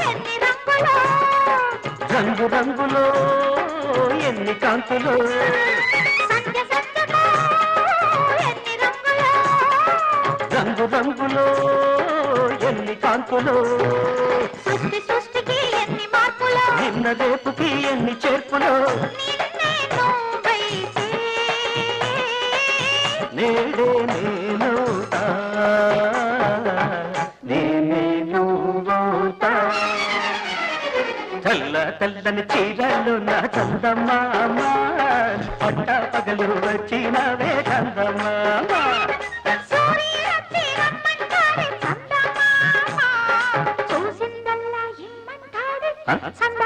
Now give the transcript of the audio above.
ఎన్ని రంగులో రంగు రంగులో ఎన్ని కాంతులో సంధ్య సంధ్యలో ఎన్ని రంగులో రంగు రంగులో ఎన్ని కాంతులో సృష్టి సృష్టికి ఎన్ని మార్పులో నిన్న రేపుకి ఎన్ని చేర్పులో నిన్నే నువ్వైతే నేడే నేనవుతా నేనే నువ్వవుతా తెల్ల తెల్లని చీరలు నా చందమామ పట్ట పగలు వచ్చినవే చందమామ సూర్యుడొచ్చి రమ్మంటాడే చందమామ చూసిందల్లా ఇమ్మంటాడే చందమామ